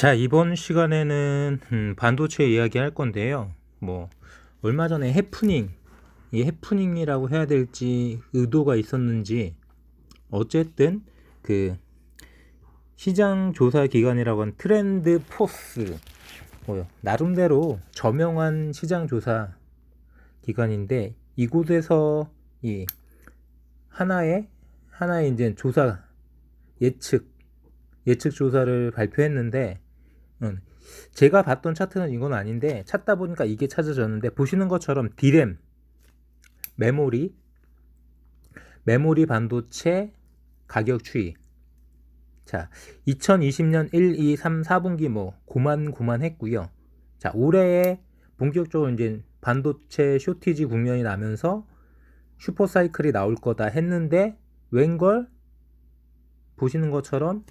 자, 이번 시간에는 반도체 이야기 할 건데요. 얼마 전에 이 해프닝이라고 해야 될지 의도가 있었는지, 어쨌든 그 시장 조사 기관이라고 한 트렌드 포스, 나름대로 저명한 시장 조사 기관인데, 이곳에서 이 하나의 이제 조사 예측 조사를 발표했는데, 제가 봤던 차트는 이건 아닌데 찾다 보니까 이게 찾아졌는데, 보시는 것처럼 D램, 메모리 반도체 가격 추이. 자, 2020년 1, 2, 3, 4분기 고만했고요. 자, 올해에 본격적으로 이제 반도체 쇼티지 국면이 나면서 슈퍼사이클이 나올 거다 했는데, 웬걸 보시는 것처럼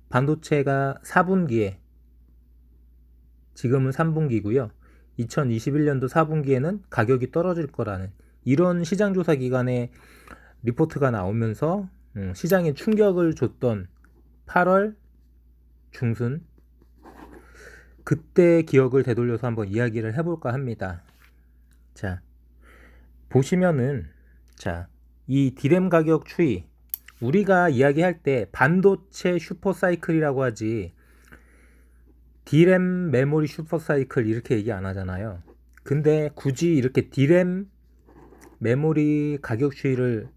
반도체가 4분기에, 지금은 3분기고요. 2021년도 4분기에는 가격이 떨어질 거라는 이런 시장조사 기관의 리포트가 나오면서 시장에 충격을 줬던 8월 중순, 그때 기억을 되돌려서 한번 이야기를 해볼까 합니다. 자, 보시면은, 이 D램 가격 추이, 우리가 이야기할 때 반도체 슈퍼사이클이라고 하지 D램 메모리 슈퍼사이클 이렇게 얘기 안 하잖아요. 근데 굳이 이렇게 D램 메모리 가격 추이를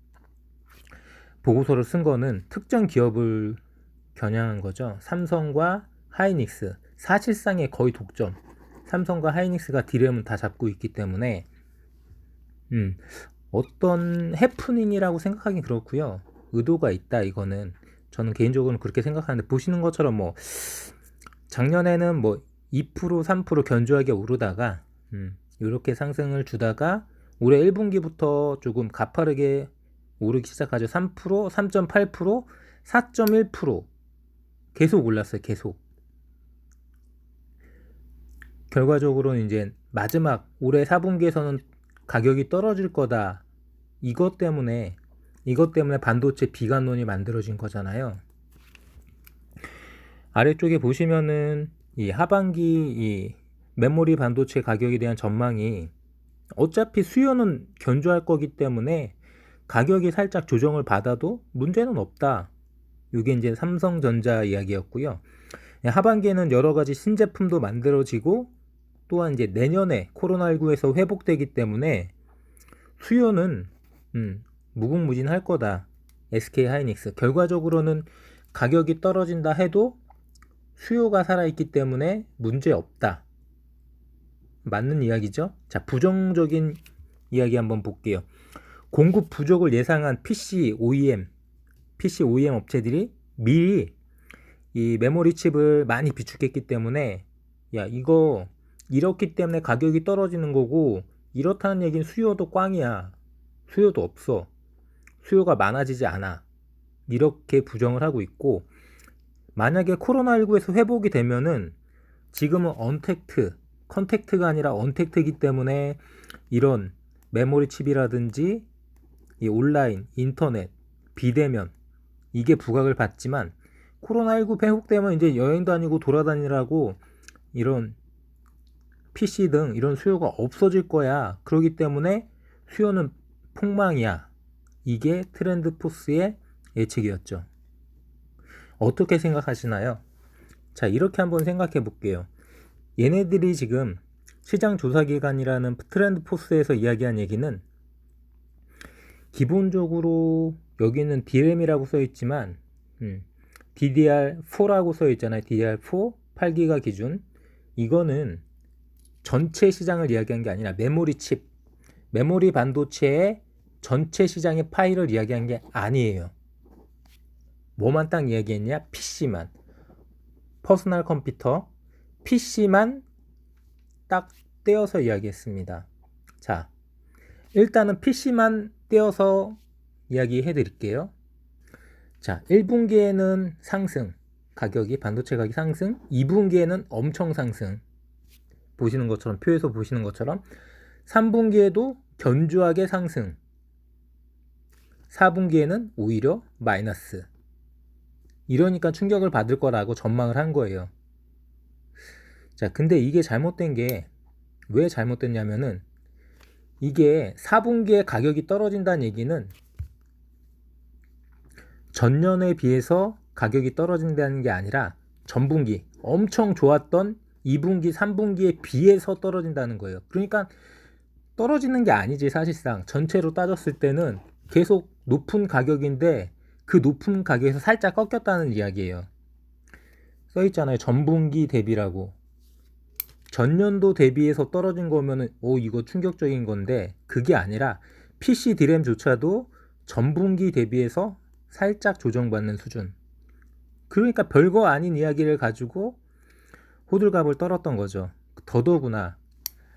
보고서를 쓴 거는 특정 기업을 겨냥한 거죠. 삼성과 하이닉스, 사실상의 거의 독점. 삼성과 하이닉스가 D램은 다 잡고 있기 때문에 어떤 해프닝이라고 생각하긴 그렇고요. 의도가 있다, 이거는 저는 개인적으로는 그렇게 생각하는데, 보시는 것처럼 작년에는 2%, 3% 견조하게 오르다가 이렇게 상승을 주다가 올해 1분기부터 조금 가파르게 오르기 시작하죠. 3%, 3.8%, 4.1% 계속 올랐어요. 계속. 결과적으로는 이제 마지막 올해 4분기에서는 가격이 떨어질 거다. 이것 때문에 반도체 비관론이 만들어진 거잖아요. 아래쪽에 보시면은 이 하반기 이 메모리 반도체 가격에 대한 전망이, 어차피 수요는 견조할 거기 때문에 가격이 살짝 조정을 받아도 문제는 없다. 이게 이제 삼성전자 이야기였고요. 하반기에는 여러 가지 신제품도 만들어지고, 또한 이제 내년에 코로나19에서 회복되기 때문에 수요는 무궁무진할 거다. SK 하이닉스. 결과적으로는 가격이 떨어진다 해도 수요가 살아있기 때문에 문제 없다. 맞는 이야기죠? 자, 부정적인 이야기 한번 볼게요. 공급 부족을 예상한 PC OEM 업체들이 미리 이 메모리 칩을 많이 비축했기 때문에, 이거 이렇기 때문에 가격이 떨어지는 거고, 이렇다는 얘기는 수요도 꽝이야. 수요도 없어. 수요가 많아지지 않아. 이렇게 부정을 하고 있고, 만약에 코로나19에서 회복이 되면은, 지금은 컨택트가 아니라 언택트이기 때문에 이런 메모리 칩이라든지 이 온라인, 인터넷, 비대면, 이게 부각을 받지만, 코로나19 회복되면 이제 여행 다니고 돌아다니라고 이런 PC 등 이런 수요가 없어질 거야. 그렇기 때문에 수요는 폭망이야. 이게 트렌드 포스의 예측이었죠. 어떻게 생각하시나요? 자, 이렇게 한번 생각해 볼게요. 얘네들이 지금 시장조사기관이라는 트렌드 포스에서 이야기한 얘기는, 기본적으로 여기는 D램이라고 써있지만 DDR4라고 써있잖아요. DDR4 8기가 기준. 이거는 전체 시장을 이야기한 게 아니라 메모리 반도체의 전체 시장의 파이를 이야기한 게 아니에요. 뭐만 딱 이야기했냐? PC만, 퍼스널 컴퓨터 PC만 딱 떼어서 이야기했습니다. 자, 일단은 PC만 떼어서 이야기해 드릴게요. 자, 1분기에는 상승, 반도체 가격이 상승, 2분기에는 엄청 상승, 보시는 것처럼, 표에서 보시는 것처럼 3분기에도 견조하게 상승, 4분기에는 오히려 마이너스. 이러니까 충격을 받을 거라고 전망을 한 거예요. 자, 근데 이게 잘못된 게 왜 잘못됐냐면은 이게 4분기에 가격이 떨어진다는 얘기는 전년에 비해서 가격이 떨어진다는 게 아니라 전분기 엄청 좋았던 2분기, 3분기에 비해서 떨어진다는 거예요. 그러니까 떨어지는 게 아니지. 사실상 전체로 따졌을 때는 계속 높은 가격인데 그 높은 가격에서 살짝 꺾였다는 이야기예요. 써 있잖아요. 전분기 대비라고. 전년도 대비해서 떨어진 거면은 이거 충격적인 건데 그게 아니라 PC 디램조차도 전분기 대비해서 살짝 조정받는 수준. 그러니까 별거 아닌 이야기를 가지고 호들갑을 떨었던 거죠. 더더구나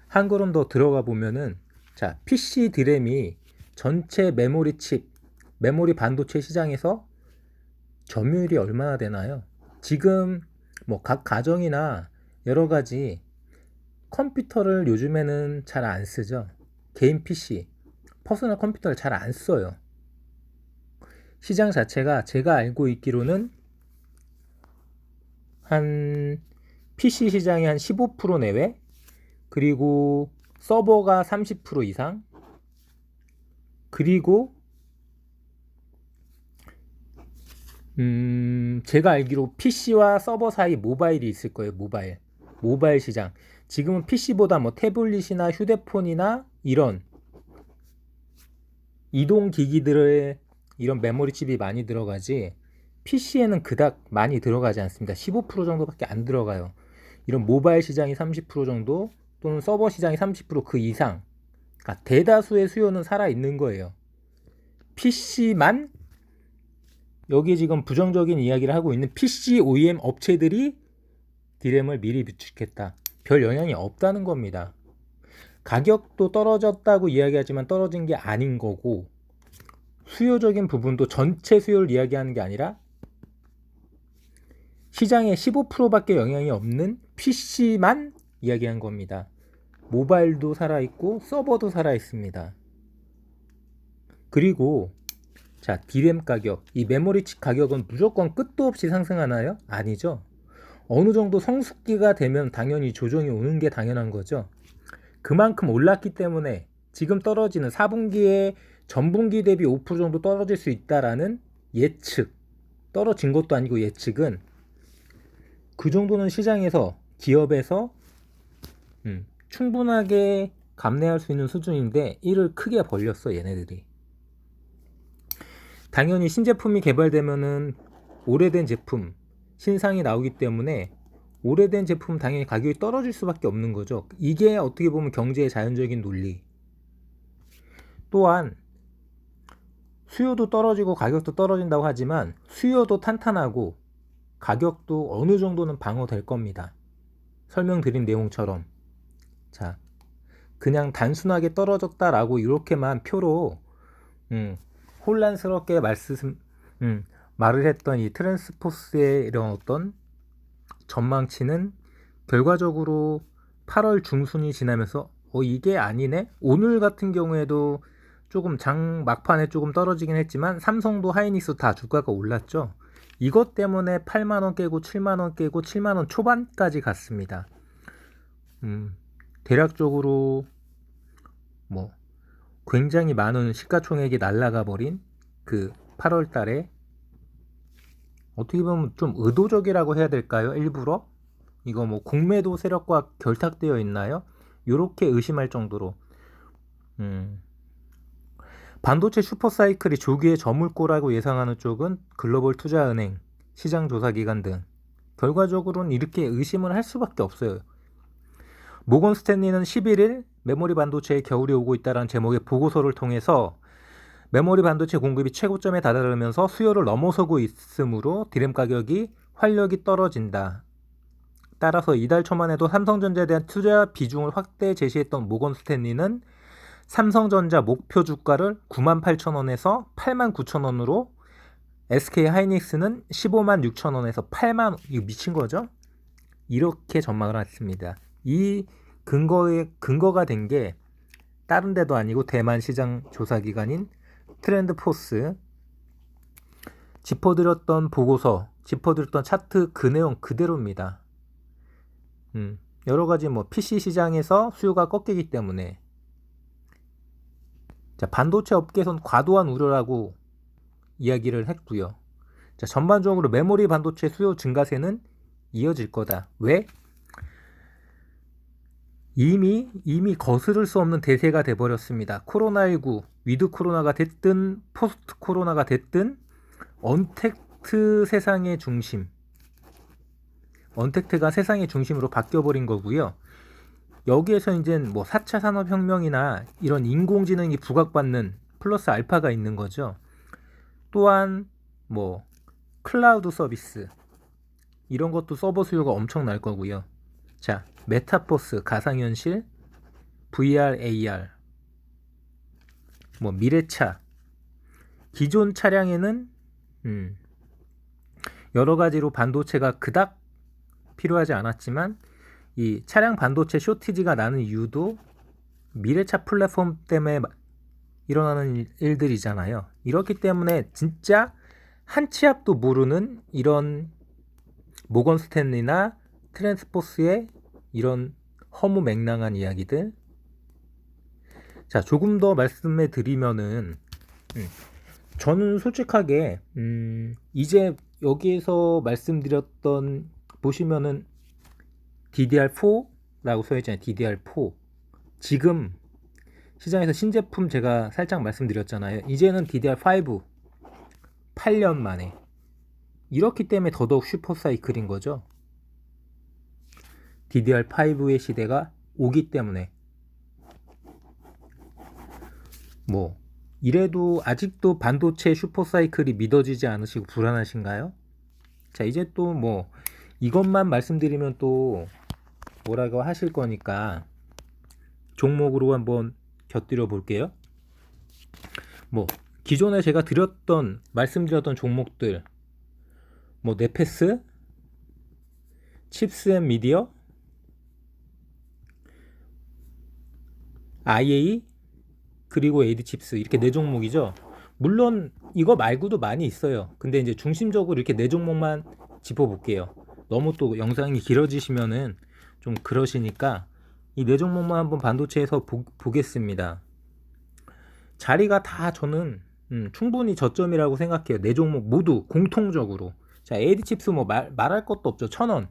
한 걸음 더 들어가 보면은 자, PC 디램이 전체 메모리 칩, 메모리 반도체 시장에서 점유율이 얼마나 되나요? 지금 뭐 각 가정이나 여러 가지 컴퓨터를 요즘에는 잘 안 쓰죠. 개인 PC, 퍼스널 컴퓨터를 잘 안 써요. 시장 자체가 제가 알고 있기로는 한 PC 시장이 한 15% 내외, 그리고 서버가 30% 이상, 그리고 제가 알기로 PC와 서버 사이 모바일이 있을 거예요. 모바일 시장. 지금은 PC보다 뭐 태블릿이나 휴대폰이나 이런 이동 기기들의 이런 메모리 칩이 많이 들어가지 PC에는 그닥 많이 들어가지 않습니다. 15% 정도밖에 안 들어가요. 이런 모바일 시장이 30% 정도 또는 서버 시장이 30%그 이상, 그러니까 대다수의 수요는 살아있는 거예요. PC만 여기 지금 부정적인 이야기를 하고 있는 PC OEM 업체들이 디램을 미리 비축했다. 별 영향이 없다는 겁니다. 가격도 떨어졌다고 이야기하지만 떨어진 게 아닌 거고, 수요적인 부분도 전체 수요를 이야기하는 게 아니라 시장에 15%밖에 영향이 없는 PC만 이야기한 겁니다. 모바일도 살아있고 서버도 살아있습니다. 그리고 자, 디램 가격, 이 메모리 칩 가격은 무조건 끝도 없이 상승하나요? 아니죠. 어느 정도 성숙기가 되면 당연히 조정이 오는 게 당연한 거죠. 그만큼 올랐기 때문에 지금 떨어지는 4분기에 전분기 대비 5% 정도 떨어질 수 있다라는 예측, 떨어진 것도 아니고 예측은 그 정도는 시장에서 기업에서 충분하게 감내할 수 있는 수준인데 이를 크게 벌렸어 얘네들이. 당연히 신제품이 개발되면은 오래된 제품, 신상이 나오기 때문에 오래된 제품 당연히 가격이 떨어질 수밖에 없는 거죠. 이게 어떻게 보면 경제의 자연적인 논리. 또한 수요도 떨어지고 가격도 떨어진다고 하지만 수요도 탄탄하고 가격도 어느 정도는 방어될 겁니다. 설명드린 내용처럼. 자, 그냥 단순하게 떨어졌다라고 이렇게만 표로 혼란스럽게 말을 했던 이 트랜스포스의 이런 어떤 전망치는 결과적으로 8월 중순이 지나면서 이게 아니네? 오늘 같은 경우에도 조금 장 막판에 조금 떨어지긴 했지만 삼성도 하이닉스 다 주가가 올랐죠. 이것 때문에 8만원 깨고 7만원 깨고 7만원 초반까지 갔습니다. 대략적으로 뭐 굉장히 많은 시가총액이 날아가 버린 그 8월 달에 어떻게 보면 좀 의도적이라고 해야 될까요? 일부러? 이거 뭐 공매도 세력과 결탁되어 있나요? 요렇게 의심할 정도로 반도체 슈퍼사이클이 조기에 저물 거라고 예상하는 쪽은 글로벌 투자은행, 시장조사기관 등 결과적으로는 이렇게 의심을 할 수밖에 없어요. 모건 스탠리는 11일 메모리 반도체의 겨울이 오고 있다는 제목의 보고서를 통해서 메모리 반도체 공급이 최고점에 다다르면서 수요를 넘어서고 있으므로 디램 가격이 활력이 떨어진다. 따라서 이달 초만 해도 삼성전자에 대한 투자 비중을 확대 제시했던 모건 스탠리는 삼성전자 목표 주가를 98,000원에서 89,000원으로, SK 하이닉스는 156,000원에서 8만, 이거 미친 거죠? 이렇게 전망을 했습니다. 이 근거가 된 게 다른 데도 아니고 대만 시장 조사기관인 트렌드포스, 짚어드렸던 보고서, 짚어드렸던 차트 그 내용 그대로입니다. 여러 가지 뭐 PC 시장에서 수요가 꺾이기 때문에 자, 반도체 업계에선 과도한 우려라고 이야기를 했고요. 자, 전반적으로 메모리 반도체 수요 증가세는 이어질 거다. 왜? 이미 거스를 수 없는 대세가 돼버렸습니다. 코로나19, 위드 코로나가 됐든 포스트 코로나가 됐든 언택트 세상의 중심, 언택트가 세상의 중심으로 바뀌어버린 거고요. 여기에서 이제 뭐 4차 산업혁명이나 이런 인공지능이 부각받는 플러스 알파가 있는 거죠. 또한 뭐 클라우드 서비스 이런 것도 서버 수요가 엄청 날 거고요. 자, 메타버스, 가상현실, VR, AR, 뭐 미래차, 기존 차량에는 여러 가지로 반도체가 그닥 필요하지 않았지만 이 차량 반도체 쇼티지가 나는 이유도 미래차 플랫폼 때문에 일어나는 일들이잖아요. 이렇기 때문에 진짜 한 치 앞도 모르는 이런 모건 스탠리나 트랜스포스의 이런 허무맹랑한 이야기들. 자, 조금 더 말씀해 드리면은 저는 솔직하게 이제 여기에서 말씀드렸던 보시면은 DDR4라고 써있잖아요. DDR4 지금 시장에서 신제품 제가 살짝 말씀드렸잖아요. 이제는 DDR5 8년 만에 이렇기 때문에 더더욱 슈퍼사이클인 거죠. DDR5의 시대가 오기 때문에 뭐 이래도 아직도 반도체 슈퍼사이클이 믿어지지 않으시고 불안하신가요? 자, 이제 또 뭐 이것만 말씀드리면 또 뭐라고 하실 거니까 종목으로 한번 곁들여 볼게요. 뭐 기존에 제가 말씀드렸던 종목들 뭐 네페스, 칩스 앤 미디어, IA 그리고 AD칩스 이렇게 네 종목이죠. 물론 이거 말고도 많이 있어요. 근데 이제 중심적으로 이렇게 네 종목만 짚어볼게요. 너무 또 영상이 길어지시면은 좀 그러시니까 이 네 종목만 한번 반도체에서 보겠습니다. 자리가 다 저는 충분히 저점이라고 생각해요. 네 종목 모두 공통적으로. 자, AD칩스 뭐 말할 것도 없죠. 1,000원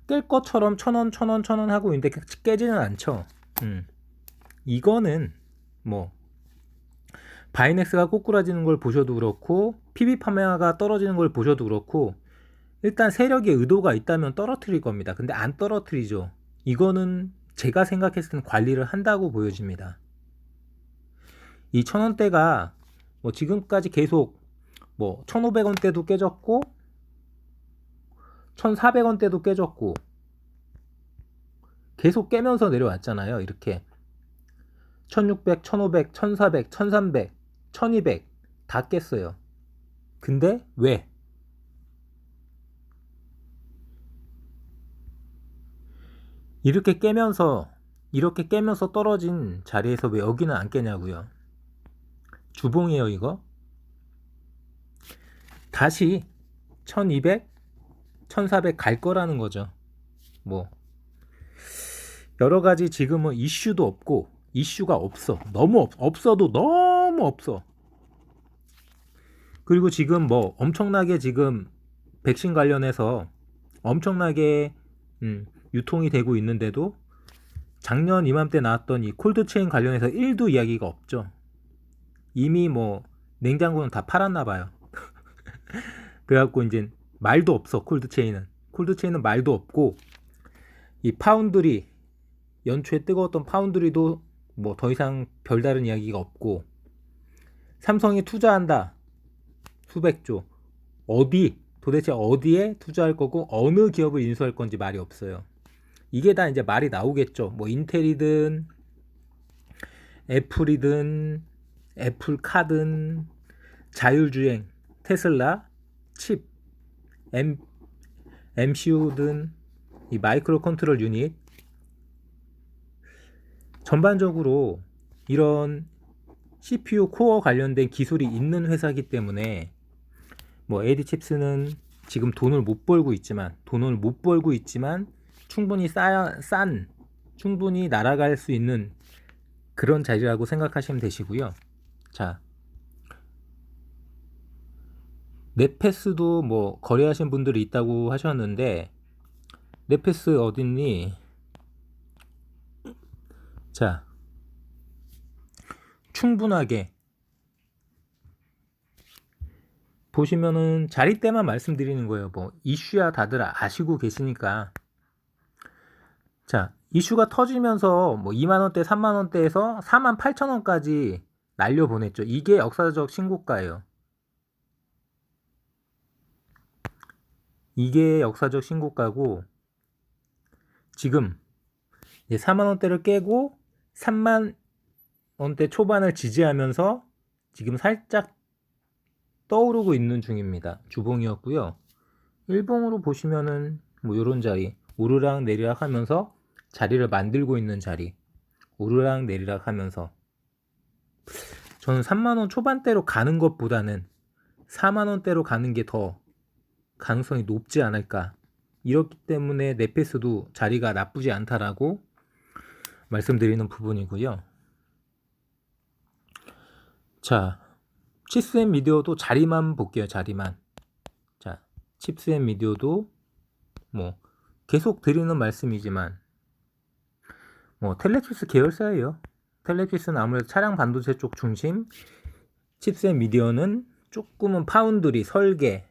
깰 것처럼 1,000원 하고 있는데 깨지는 않죠. 이거는 뭐 바이넥스가 꼬꾸라지는 걸 보셔도 그렇고 PB 판매가 떨어지는 걸 보셔도 그렇고 일단 세력의 의도가 있다면 떨어뜨릴 겁니다. 근데 안 떨어뜨리죠. 이거는 제가 생각했을 때는 관리를 한다고 보여집니다. 이 1,000원대가 뭐 지금까지 계속 뭐 1,500원대도 깨졌고 1,400원대도 깨졌고 계속 깨면서 내려왔잖아요. 이렇게 1,600, 1,500, 1,400, 1,300, 1,200 다 깼어요. 근데 왜? 이렇게 깨면서 떨어진 자리에서 왜 여기는 안 깨냐고요. 주봉이에요 이거. 다시 1,200, 1,400 갈 거라는 거죠. 뭐 여러 가지 지금은 이슈도 없고 이슈가 없어. 없어도 너무 없어. 그리고 지금 뭐 엄청나게 지금 백신 관련해서 엄청나게 유통이 되고 있는데도 작년 이맘때 나왔던 이 콜드체인 관련해서 1도 이야기가 없죠. 이미 뭐 냉장고는 다 팔았나 봐요. 그래갖고 이제 말도 없어. 콜드체인은 말도 없고 이 파운드리 연초에 뜨거웠던 파운드리도 뭐 더 이상 별다른 이야기가 없고 삼성이 투자한다 수백조 도대체 어디에 투자할 거고 어느 기업을 인수할 건지 말이 없어요. 이게 다 이제 말이 나오겠죠. 뭐 인텔이든 애플이든 애플카든 자율주행 테슬라 칩 MCU든 이 마이크로 컨트롤 유닛 전반적으로 이런 CPU 코어 관련된 기술이 있는 회사이기 때문에 뭐 AD칩스는 지금 돈을 못 벌고 있지만 충분히 충분히 날아갈 수 있는 그런 자리라고 생각하시면 되시고요. 자, 넷패스도 뭐 거래하신 분들이 있다고 하셨는데, 넷패스 어딨니? 자, 충분하게 보시면은 자리 때만 말씀드리는 거예요. 뭐 이슈야 다들 아시고 계시니까. 자, 이슈가 터지면서 뭐 2만원대, 3만원대에서 48,000원까지 날려보냈죠. 이게 역사적 신고가예요. 이게 역사적 신고가고, 지금 4만원대를 깨고 3만원대 초반을 지지하면서 지금 살짝 떠오르고 있는 중입니다. 주봉이었고요. 일봉으로 보시면은 뭐 요런 자리, 오르락 내리락 하면서 자리를 만들고 있는 자리, 오르락 내리락 하면서, 저는 3만원 초반대로 가는 것보다는 4만원대로 가는 게 더 가능성이 높지 않을까. 이렇기 때문에 넷패스도 자리가 나쁘지 않다라고 말씀드리는 부분이고요. 자, 칩스앤미디어도 자리만 볼게요. 자리만. 자, 칩스앤미디어도 뭐 계속 드리는 말씀이지만 뭐 텔레피스 계열사예요. 텔레피스는 아무래도 차량 반도체 쪽 중심, 칩스앤미디어는 조금은 파운드리 설계,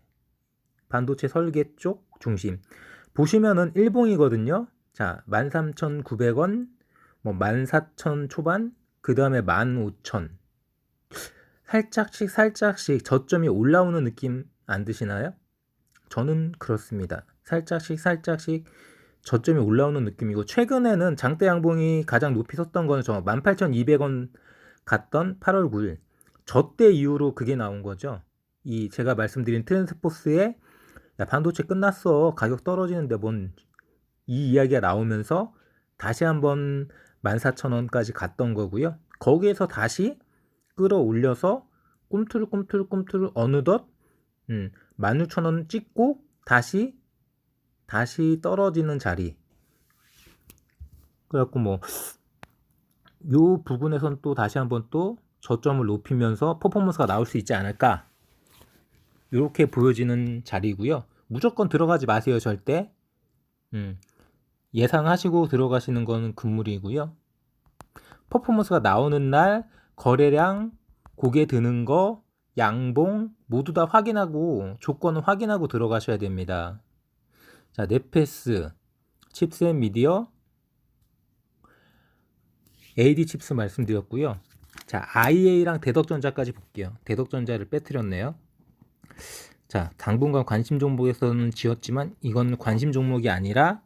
반도체 설계 쪽 중심. 보시면은 일봉이거든요. 자, 13,900원, 뭐 14,000 초반, 그 다음에 15,000. 살짝씩 저점이 올라오는 느낌 안 드시나요? 저는 그렇습니다. 살짝씩 저점이 올라오는 느낌이고, 최근에는 장대 양봉이 가장 높이 섰던 거는 저 18,200원 갔던 8월 9일. 저 때 이후로 그게 나온 거죠. 이 제가 말씀드린 트랜스포스에 야, 반도체 끝났어, 가격 떨어지는데 뭔, 이 이야기가 나오면서 다시 한번 14,000원까지 갔던 거고요. 거기에서 다시 끌어올려서 꿈틀꿈틀 어느덧 16,000원 찍고 다시 떨어지는 자리. 그래갖고 뭐 요 부분에선 또 다시 한번 또 저점을 높이면서 퍼포먼스가 나올 수 있지 않을까, 이렇게 보여지는 자리고요. 무조건 들어가지 마세요. 절대. 예상하시고 들어가시는 거는 금물이고요. 퍼포먼스가 나오는 날 거래량, 고개 드는 거, 양봉 모두 다 확인하고 조건을 확인하고 들어가셔야 됩니다. 자, 넷패스, 칩스앤미디어, AD칩스 말씀드렸고요. 자, IA랑 대덕전자까지 볼게요. 대덕전자를 빼뜨렸네요. 자, 당분간 관심 종목에서는 지었지만 이건 관심 종목이 아니라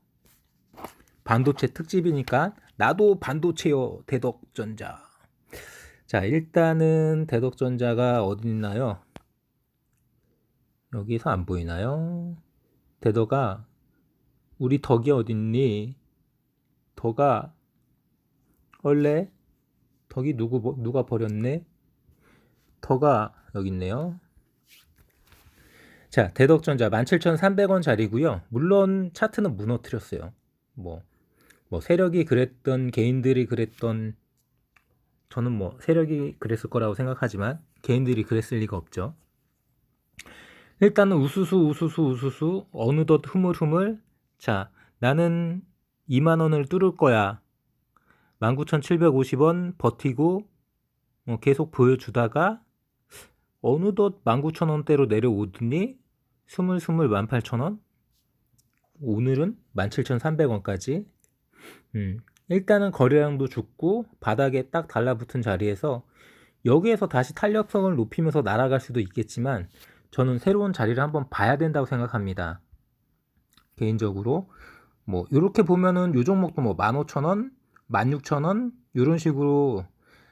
반도체 특집이니까 나도 반도체요, 대덕전자. 자, 일단은 대덕전자가 어디 있나요? 여기서 안 보이나요? 대덕아, 우리 덕이 어딨니? 덕아, 원래 덕이 누가 버렸네? 덕아, 여기 있네요. 자, 대덕전자 17,300원 자리고요. 물론 차트는 무너뜨렸어요. 뭐 세력이 그랬던, 개인들이 그랬던, 저는 뭐 세력이 그랬을 거라고 생각하지만 개인들이 그랬을 리가 없죠. 일단은 우수수 어느덧 흐물흐물. 자, 나는 2만원을 뚫을 거야. 19,750원 버티고 계속 보여주다가 어느덧 19,000원대로 내려오더니 스물스물 18,000원, 오늘은 17,300원까지. 일단은 거래량도 죽고 바닥에 딱 달라붙은 자리에서 여기에서 다시 탄력성을 높이면서 날아갈 수도 있겠지만 저는 새로운 자리를 한번 봐야 된다고 생각합니다. 개인적으로 뭐 이렇게 보면은 요 종목도 뭐 15,000원, 16,000원 이런 식으로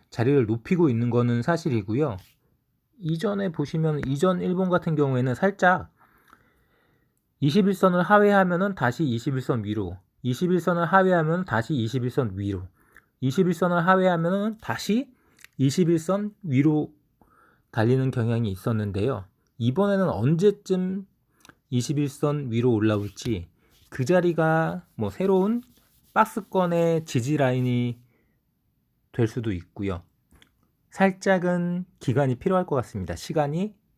자리를 높이고 있는 거는 사실이고요. 이전에 보시면 이전 일본 같은 경우에는 살짝 21선을 하회하면은 다시 21선 위로, 21선을 하회하면 다시 21선 위로, 21선을 하회하면은 다시 21선 위로 달리는 경향이 있었는데요. 이번에는 언제쯤 21선 위로 올라올지 그 자리가 뭐 새로운 박스권의 지지 라인이 될 수도 있고요. 살짝은 기간이 필요할 것 같습니다.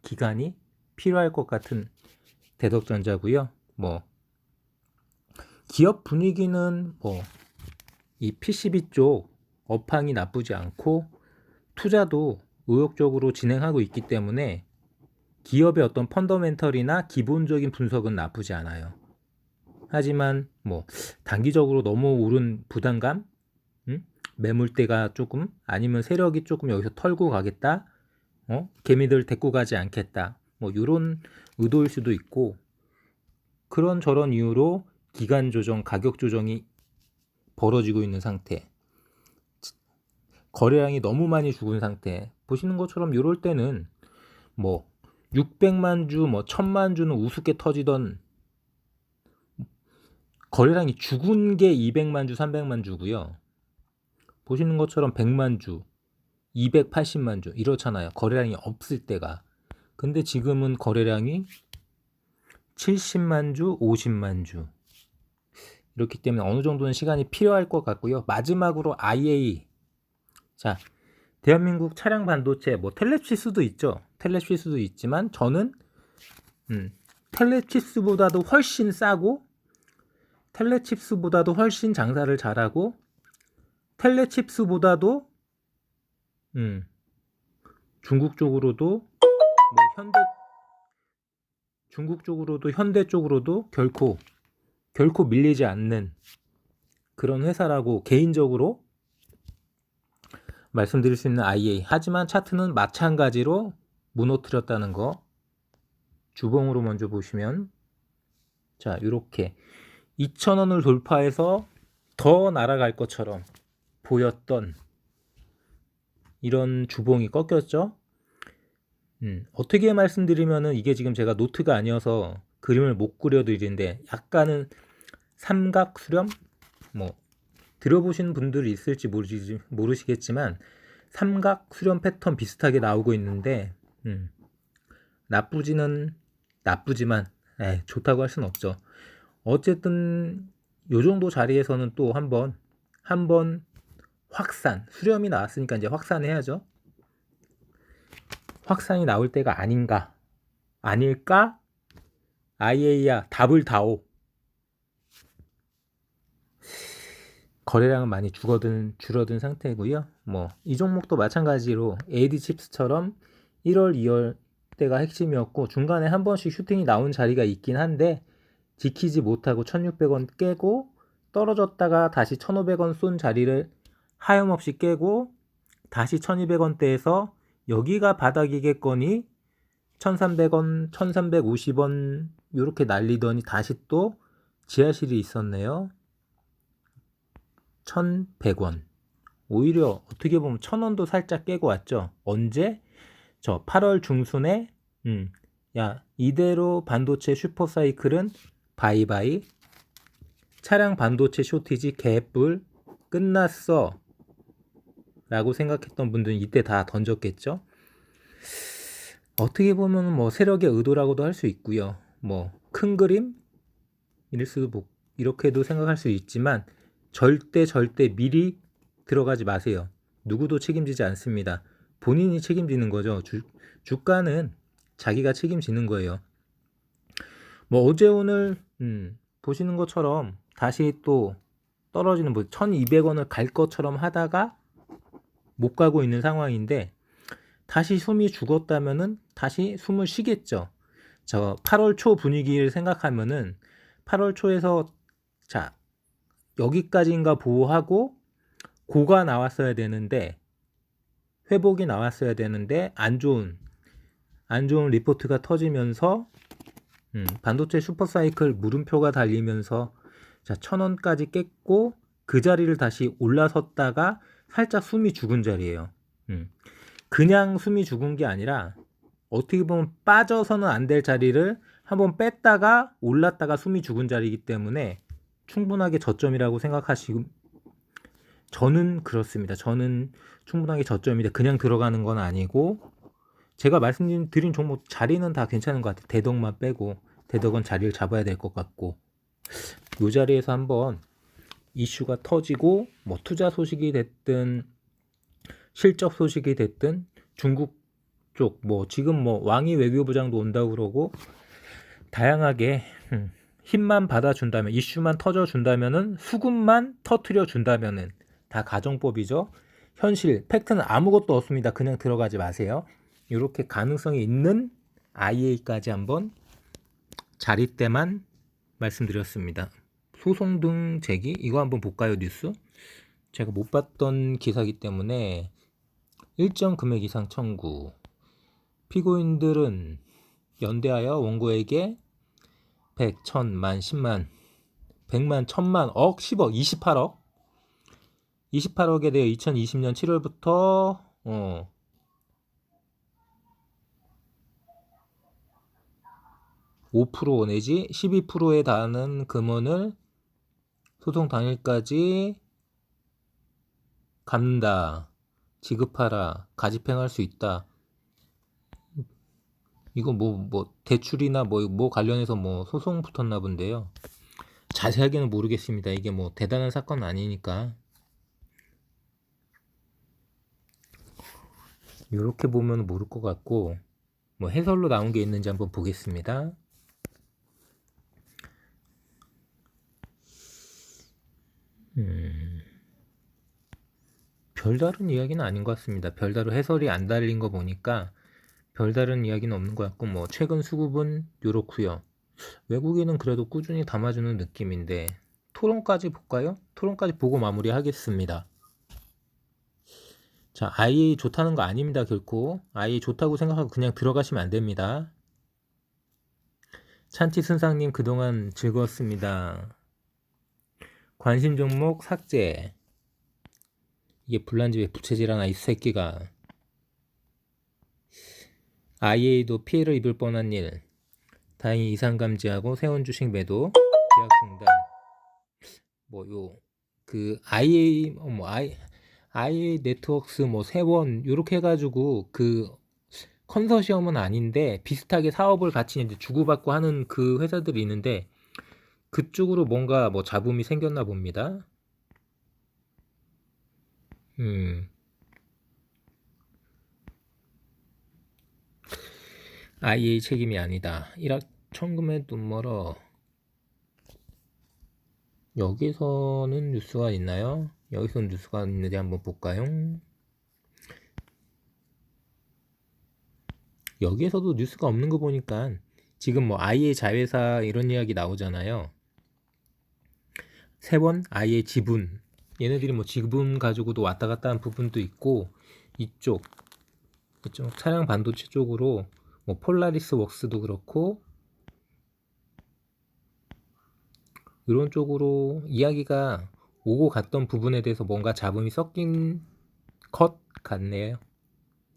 기간이 필요할 것 같은 대덕전자고요. 뭐 기업 분위기는 뭐 이 PCB 쪽 업황이 나쁘지 않고 투자도 의욕적으로 진행하고 있기 때문에 기업의 어떤 펀더멘털이나 기본적인 분석은 나쁘지 않아요. 하지만 뭐 단기적으로 너무 오른 부담감, 매물대가 조금 아니면 세력이 조금 여기서 털고 가겠다, 개미들 데리고 가지 않겠다, 뭐 이런 의도일 수도 있고, 그런 저런 이유로 기간 조정, 가격 조정이 벌어지고 있는 상태, 거래량이 너무 많이 죽은 상태. 보시는 것처럼 이럴 때는 뭐 600만 주, 뭐 1000만 주는 우습게 터지던 거래량이 죽은 게 200만 주, 300만 주고요. 보시는 것처럼 100만 주, 280만 주 이렇잖아요. 거래량이 없을 때가. 근데 지금은 거래량이 70만 주, 50만 주. 이렇기 때문에 어느 정도는 시간이 필요할 것 같고요. 마지막으로 IA. 자, 대한민국 차량 반도체, 뭐 텔레칩스도 있죠. 텔레칩스도 있지만 저는 텔레칩스보다도 훨씬 싸고, 텔레칩스보다도 훨씬 장사를 잘하고, 텔레칩스보다도 중국 쪽으로도 뭐 중국 쪽으로도 현대 쪽으로도 결코 밀리지 않는 그런 회사라고 개인적으로 말씀드릴 수 있는 IA. 하지만 차트는 마찬가지로 무너뜨렸다는 거 주봉으로 먼저 보시면, 자, 이렇게 2,000원을 돌파해서 더 날아갈 것처럼 보였던 이런 주봉이 꺾였죠. 어떻게 말씀드리면은 이게 지금 제가 노트가 아니어서 그림을 못 그려드리는데 약간은 삼각 수렴, 뭐 들어보신 분들이 있을지 모르시겠지만 삼각 수렴 패턴 비슷하게 나오고 있는데 나쁘지만 좋다고 할 수는 없죠. 어쨌든 요 정도 자리에서는 또 한번 확산, 수렴이 나왔으니까 이제 확산해야죠. 확산이 나올 때가 아닐까? IA야, 답을 다오. 거래량은 많이 줄어든 상태고요. 뭐 이 종목도 마찬가지로 AD칩스처럼 1월, 2월 때가 핵심이었고 중간에 한 번씩 슈팅이 나온 자리가 있긴 한데 지키지 못하고 1,600원 깨고 떨어졌다가 다시 1,500원 쏜 자리를 하염없이 깨고 다시 1,200원대에서 여기가 바닥이겠거니 1,300원, 1,350원 이렇게 날리더니 다시 또 지하실이 있었네요. 1,100원. 오히려 어떻게 보면 1,000원도 살짝 깨고 왔죠. 언제? 저 8월 중순에 야, 이대로 반도체 슈퍼사이클은 바이바이. 차량 반도체 쇼티지 개뿔 끝났어. 라고 생각했던 분들은 이때 다 던졌겠죠. 어떻게 보면 뭐 세력의 의도라고도 할 수 있고요. 뭐 큰 그림 이렇게도 생각할 수 있지만 절대 미리 들어가지 마세요. 누구도 책임지지 않습니다. 본인이 책임지는 거죠. 주가는 자기가 책임지는 거예요. 뭐 어제 오늘 보시는 것처럼 다시 또 떨어지는 1,200원을 갈 것처럼 하다가 못 가고 있는 상황인데 다시 숨이 죽었다면은 다시 숨을 쉬겠죠. 저 8월 초 분위기를 생각하면은 8월 초에서 자 여기까지인가 보호하고 고가 나왔어야 되는데 회복이 나왔어야 되는데 안 좋은 리포트가 터지면서 반도체 슈퍼사이클 물음표가 달리면서 자 1,000원까지 깼고 그 자리를 다시 올라섰다가 살짝 숨이 죽은 자리예요. 그냥 숨이 죽은 게 아니라 어떻게 보면 빠져서는 안 될 자리를 한번 뺐다가 올랐다가 숨이 죽은 자리이기 때문에 충분하게 저점이라고 생각하시고, 저는 그렇습니다. 저는 충분하게 저점인데 그냥 들어가는 건 아니고 제가 말씀드린 종목 자리는 다 괜찮은 것 같아요. 대덕만 빼고 대덕은 자리를 잡아야 될 것 같고 이 자리에서 한번 이슈가 터지고 뭐 투자 소식이 됐든 실적 소식이 됐든 중국 쪽 뭐 지금 뭐 왕이 외교부장도 온다고 그러고 다양하게 힘만 받아준다면 이슈만 터져준다면은 수급만 터트려 준다면은 다 가정법이죠. 현실 팩트는 아무것도 없습니다. 그냥 들어가지 마세요. 이렇게 가능성이 있는 IA까지 한번 자리 때만 말씀드렸습니다. 소송 등 제기 이거 한번 볼까요? 뉴스 제가 못 봤던 기사이기 때문에 일정 금액 이상 청구 피고인들은 연대하여 원고에게 100, 1000만, 10만, 100만, 1000만, 억, 10억, 28억 28억에 대해 2020년 7월부터 5% 내지 12%에 달하는 금원을 소송 당일까지 갚는다. 지급하라. 가집행할 수 있다. 이거 뭐 대출이나 뭐 관련해서 뭐 소송 붙었나 본데요. 자세하게는 모르겠습니다. 이게 뭐 대단한 사건은 아니니까. 이렇게 보면 모를 것 같고 뭐 해설로 나온 게 있는지 한번 보겠습니다. 별다른 이야기는 아닌 것 같습니다. 별다른 해설이 안 달린 거 보니까 별다른 이야기는 없는 것 같고 뭐 최근 수급은 요렇고요. 외국인은 그래도 꾸준히 담아주는 느낌인데 토론까지 볼까요? 토론까지 보고 마무리하겠습니다. 자, IA 좋다는 거 아닙니다. 결코 IA 좋다고 생각하고 그냥 들어가시면 안 됩니다. 찬티 순상님 그동안 즐거웠습니다. 관심 종목 삭제. 이게 불난집에 부채질하나 이 새끼가. IA도 피해를 입을 뻔한 일. 다행히 이상 감지하고 세원 주식 매도 계약 중단. IA 네트워크스 세원 요렇게 해가지고 그 컨소시엄은 아닌데 비슷하게 사업을 같이 이제 주고받고 하는 그 회사들이 있는데 그쪽으로 뭔가 잡음이 생겼나 봅니다. IA 책임이 아니다. 1억 천금에 돈 멀어. 여기서는 뉴스가 있나요? 여기서는 뉴스가 있는지 한번 볼까요? 여기에서도 뉴스가 없는 거 보니까 지금 IA 자회사 이런 이야기 나오잖아요. 세원 IA 지분 얘네들이 지분 가지고도 왔다 갔다 한 부분도 있고 이쪽 차량 반도체 쪽으로 폴라리스 웍스도 그렇고 이런 쪽으로 이야기가 오고 갔던 부분에 대해서 뭔가 잡음이 섞인 것 같네요.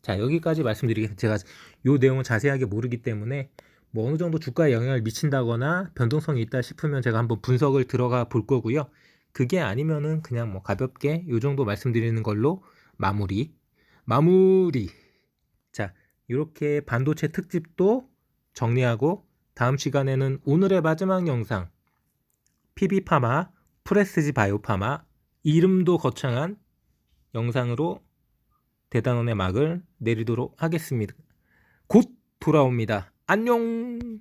자, 여기까지 말씀드리겠습니다. 제가 이 내용을 자세하게 모르기 때문에 어느 정도 주가에 영향을 미친다거나 변동성이 있다 싶으면 제가 한번 분석을 들어가 볼 거고요. 그게 아니면은 그냥 가볍게 이 정도 말씀드리는 걸로 마무리. 자, 이렇게 반도체 특집도 정리하고 다음 시간에는 오늘의 마지막 영상 PB파마, 프레스지 바이오파마 이름도 거창한 영상으로 대단원의 막을 내리도록 하겠습니다. 곧 돌아옵니다. 안녕.